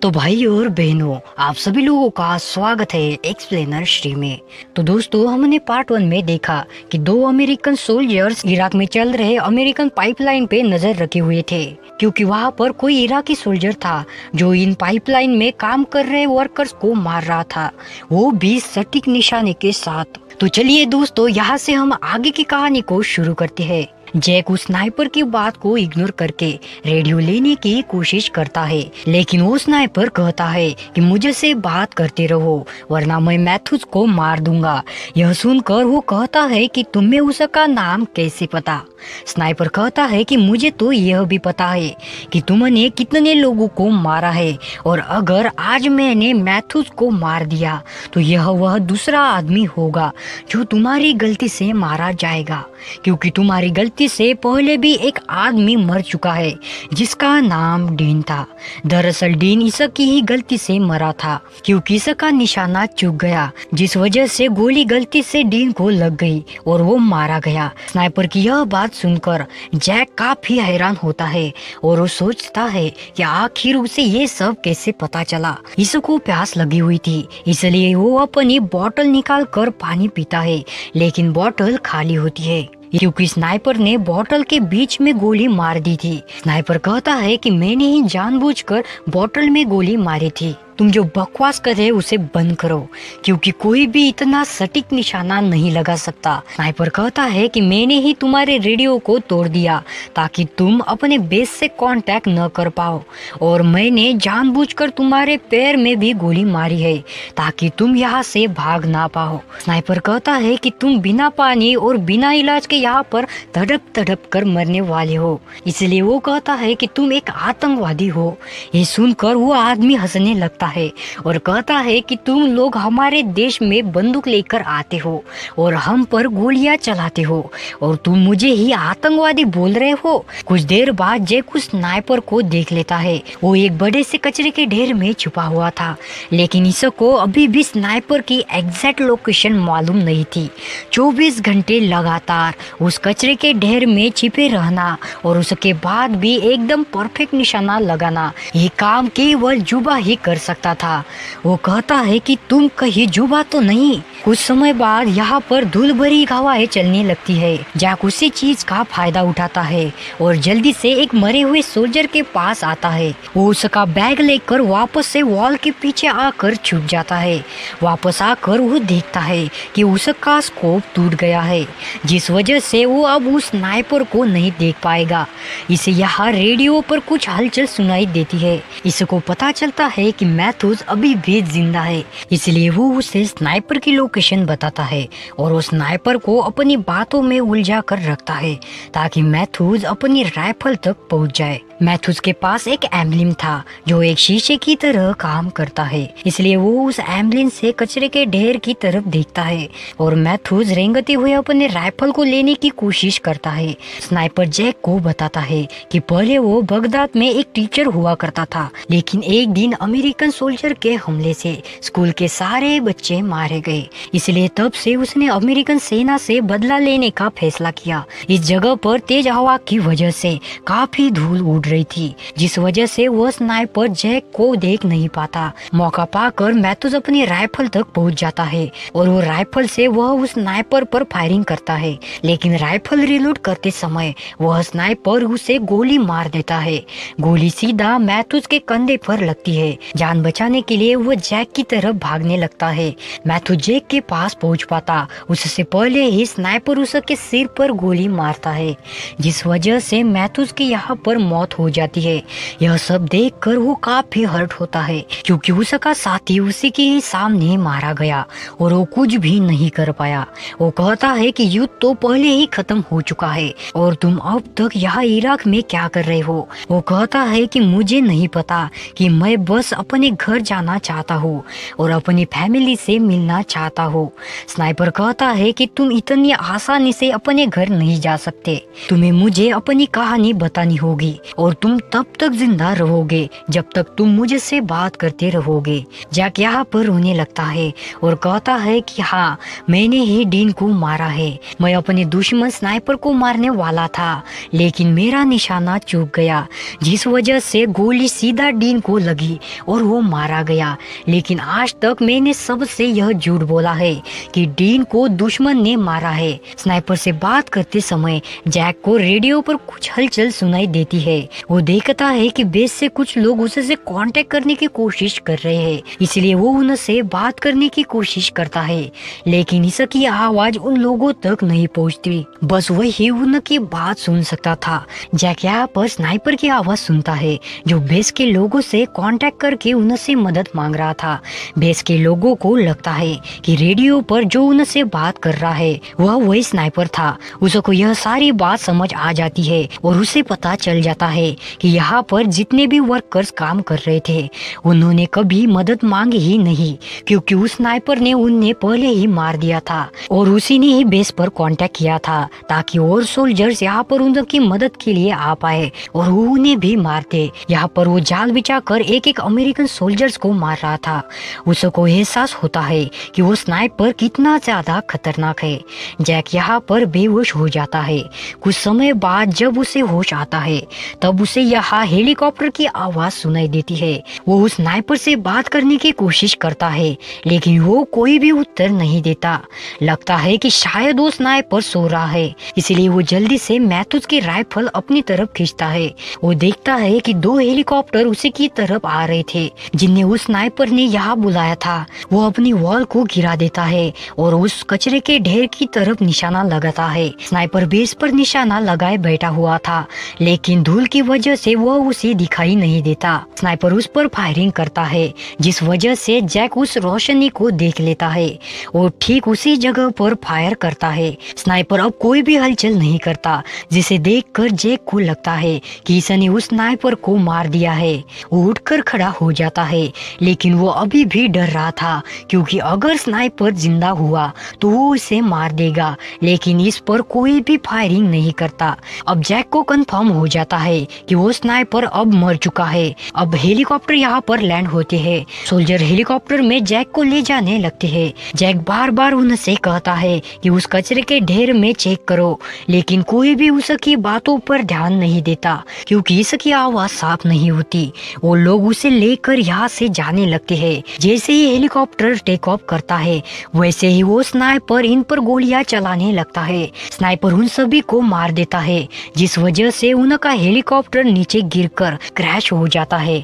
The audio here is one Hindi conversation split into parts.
तो भाई और बहनों, आप सभी लोगों का स्वागत है एक्सप्लेनर श्री में। तो दोस्तों, हमने पार्ट 1 में देखा कि दो अमेरिकन सोल्जर्स इराक में चल रहे अमेरिकन पाइपलाइन पे नजर रखे हुए थे, क्योंकि वहाँ पर कोई इराकी सोल्जर था जो इन पाइपलाइन में काम कर रहे वर्कर्स को मार रहा था, वो भी सटीक निशाने के साथ। तो चलिए दोस्तों, यहाँ से हम आगे की कहानी को शुरू करते हैं। जैक उस स्नाइपर की बात को इग्नोर करके रेडियो लेने की कोशिश करता है, लेकिन वो स्नाइपर कहता है कि मुझे से बात करते रहो वरना मैं मैथ्यूज को मार दूंगा। यह सुनकर वो कहता है कि तुम्हें उसका नाम कैसे पता। स्नाइपर कहता है कि मुझे तो यह भी पता है कि तुमने कितने लोगों को मारा है, और अगर आज मैंने मैथ्यूज को मार दिया तो यह वह दूसरा आदमी होगा जो तुम्हारी गलती से मारा जाएगा, क्योंकि तुम्हारी गलती से पहले भी एक आदमी मर चुका है जिसका नाम डीन था। दरअसल डीन इसक की ही गलती से मरा था, क्योंकि इसक का निशाना चूक गया, जिस वजह से गोली गलती से डीन को लग गई और वो मारा गया। स्नाइपर की यह बात सुनकर जैक काफी हैरान होता है और वो सोचता है कि आखिर उसे ये सब कैसे पता चला। इसक को प्यास लगी हुई थी, इसलिए वो अपनी बोतल निकाल कर पानी पीता है, लेकिन बोतल खाली होती है क्योंकि स्नाइपर ने बोतल के बीच में गोली मार दी थी। स्नाइपर कहता है कि मैंने ही जानबूझकर बोतल में गोली मारी थी, तुम जो बकवास कर रहे उसे बंद करो, क्योंकि कोई भी इतना सटीक निशाना नहीं लगा सकता। स्नाइपर कहता है कि मैंने ही तुम्हारे रेडियो को तोड़ दिया ताकि तुम अपने बेस से कांटेक्ट न कर पाओ, और मैंने जानबूझकर तुम्हारे पैर में भी गोली मारी है ताकि तुम यहाँ से भाग ना पाओ। स्नाइपर कहता है कि तुम बिना पानी और बिना इलाज के यहाँ पर तड़प तड़प कर मरने वाले हो, इसलिए वो कहता है कि तुम एक आतंकवादी हो। ये सुनकर वो आदमी हंसने लगता है और कहता है कि तुम लोग हमारे देश में बंदूक लेकर आते हो और हम पर गोलियां चलाते हो, और तुम मुझे ही आतंकवादी बोल रहे हो। कुछ देर बाद जैक उस स्नाइपर को देख लेता है। वो एक बड़े से कचरे के ढेर में छुपा हुआ था, लेकिन इसको अभी भी स्नाइपर की एग्जैक्ट लोकेशन मालूम नहीं थी। 24 घंटे लगातार उस कचरे के ढेर में छिपे रहना और उसके बाद भी एकदम परफेक्ट निशाना लगाना, ये काम केवल जुबा ही कर सकता था। वो कहता है कि तुम कहीं जुबा तो नहीं। कुछ समय बाद यहाँ पर धूल भरी हवाएं चलने लगती है। जैक उसी चीज का फायदा उठाता है और जल्दी से एक मरे हुए सोल्जर के पास आता है। वो उसका बैग लेकर वापस से वॉल के पीछे आकर छुप जाता है। वापस आकर वो देखता है कि उसका स्कोप टूट गया है, जिस वजह से वो अब उस स्नाइपर को नहीं देख पाएगा। इसे यहाँ रेडियो पर कुछ हलचल सुनाई देती है। इसको पता चलता है कि मैथ्यूज अभी भी जिंदा है, इसलिए वो उसे स्नाइपर की लोकेशन बताता है और वो स्नाइपर को अपनी बातों में उलझा कर रखता है ताकि मैथ्यूज अपनी राइफल तक पहुंच जाए। मैथ्यूज के पास एक एम्बलिन था जो एक शीशे की तरह काम करता है, इसलिए वो उस एम्बलिन से कचरे के ढेर की तरफ देखता है और मैथ्यूज रेंगते हुए अपने राइफल को लेने की कोशिश करता है। स्नाइपर जैक को बताता है कि पहले वो बगदाद में एक टीचर हुआ करता था, लेकिन एक दिन अमेरिकन सोल्जर के हमले से स्कूल के सारे बच्चे मारे गए, इसलिए तब से उसने अमेरिकन सेना से बदला लेने का फैसला किया। इस जगह पर तेज हवा की वजह से काफी धूल उड़ रही थी, जिस वजह से वह स्नाइपर जैक को देख नहीं पाता। मौका पाकर मैथ्यूज अपनी राइफल तक पहुंच जाता है और वो राइफल से वह उस स्नाइपर पर फायरिंग करता है, लेकिन राइफल रिलोड करते समय वह स्नाइपर उसे गोली मार देता है। गोली सीधा मैथ्यूज के कंधे पर लगती है। जान बचाने के लिए वह जैक की तरफ भागने लगता है। मैथ्यूज जैक के पास पहुंच पाता उससे पहले ही स्नाइपर उसके सिर पर गोली मारता है, जिस वजह से मैथ्यूज की यहाँ पर मौत हो जाती है। यह सब देखकर वो काफी हर्ट होता है, क्योंकि उसका साथी उसी के ही सामने मारा गया और वो कुछ भी नहीं कर पाया। वो कहता है कि युद्ध तो पहले ही खत्म हो चुका है और तुम अब तक यहाँ इराक में क्या कर रहे हो। वो कहता है कि मुझे नहीं पता, कि मैं बस अपने घर जाना चाहता हूँ और अपनी फैमिली से मिलना चाहता हूँ। स्नाइपर कहता है कि तुम इतनी आसानी से अपने घर नहीं जा सकते, तुम्हें मुझे अपनी कहानी बतानी होगी और और तुम तब तक जिंदा रहोगे जब तक तुम मुझसे बात करते रहोगे। जैक यहाँ पर रोने लगता है और कहता है कि हाँ, मैंने ही डीन को मारा है। मैं अपने दुश्मन स्नाइपर को मारने वाला था, लेकिन मेरा निशाना चूक गया, जिस वजह से गोली सीधा डीन को लगी और वो मारा गया। लेकिन आज तक मैंने सबसे यह झूठ बोला है कि डीन को दुश्मन ने मारा है। स्नाइपर से बात करते समय जैक को रेडियो पर कुछ हलचल सुनाई देती है। वो देखता है कि बेस से कुछ लोग उसे कांटेक्ट करने की कोशिश कर रहे हैं, इसलिए वो उनसे बात करने की कोशिश करता है, लेकिन इसकी आवाज उन लोगों तक नहीं पहुंचती। बस वही उनकी बात सुन सकता था। जैक यहाँ पर स्नाइपर की आवाज सुनता है जो बेस के लोगों से कांटेक्ट करके उनसे मदद मांग रहा था। बेस के लोगों को लगता है कि रेडियो पर जो उनसे बात कर रहा है वह वही स्नाइपर था। उसको यह सारी बात समझ आ जाती है और उसे पता चल जाता है कि यहाँ पर जितने भी वर्कर्स काम कर रहे थे उन्होंने कभी मदद मांगी ही नहीं, क्योंकि उस स्नाइपर ने उन्हें पहले ही मार दिया था और उसी ने ही बेस पर कांटेक्ट किया था ताकि और सोल्जर्स यहाँ पर उनकी मदद के लिए आ पाए और वो उन्हें भी मारते। यहाँ पर वो जाल बिछाकर एक एक अमेरिकन सोल्जर्स को मार रहा था। उसको एहसास होता है कि वो स्नाइपर कितना ज्यादा खतरनाक है। जैक यहाँ पर बेहोश हो जाता है। कुछ समय बाद जब उसे होश आता है तब उसे यहाँ हेलीकॉप्टर की आवाज सुनाई देती है। वो उस स्नाइपर से बात करने की कोशिश करता है, लेकिन वो कोई भी उत्तर नहीं देता। लगता है कि शायद वो स्नाइपर सो रहा है, इसलिए वो जल्दी से मैथ्यूज की राइफल अपनी तरफ खींचता है। वो देखता है कि दो हेलीकॉप्टर उसी की तरफ आ रहे थे जिन्हें उस स्नाइपर ने यहाँ बुलाया था। वो अपनी वॉल को गिरा देता है और उस कचरे के ढेर की तरफ निशाना लगाता है। स्नाइपर बेस पर निशाना लगाए बैठा हुआ था, लेकिन धूल की वजह से वह उसे दिखाई नहीं देता। स्नाइपर उस पर फायरिंग करता है, जिस वजह से जैक उस रोशनी को देख लेता है और ठीक उसी जगह पर फायर करता है। स्नाइपर अब कोई भी हलचल नहीं करता, जिसे देखकर जैक को लगता है कि इसने उस स्नाइपर को मार दिया है। वो उठकर खड़ा हो जाता है, लेकिन वो अभी भी डर रहा था, क्योंकि अगर स्नाइपर जिंदा हुआ तो वो उसे मार देगा, लेकिन इस पर कोई भी फायरिंग नहीं करता। अब जैक को कंफर्म हो जाता है कि वो स्नाइपर अब मर चुका है। अब हेलीकॉप्टर यहाँ पर लैंड होते हैं। सोल्जर हेलीकॉप्टर में जैक को ले जाने लगते हैं। जैक बार बार उनसे कहता है कि उस कचरे के ढेर में चेक करो, लेकिन कोई भी उसकी बातों पर ध्यान नहीं देता, क्योंकि इसकी आवाज साफ नहीं होती। वो लोग उसे लेकर यहाँ से जाने लगते हैं। जैसे ही हेलीकॉप्टर टेक ऑफ करता है वैसे ही वो स्नाइपर इन पर गोलियां चलाने लगता है। स्नाइपर उन सभी को मार देता है, जिस वजह से उनका हेलीकॉप्टर नीचे गिरकर क्रैश हो जाता है।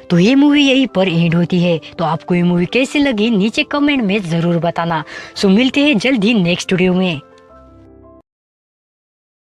तो ये मूवी यहीं पर एंड होती है। तो आपको ये मूवी कैसी लगी नीचे कमेंट में जरूर बताना। सो मिलते हैं जल्दी नेक्स्ट वीडियो में।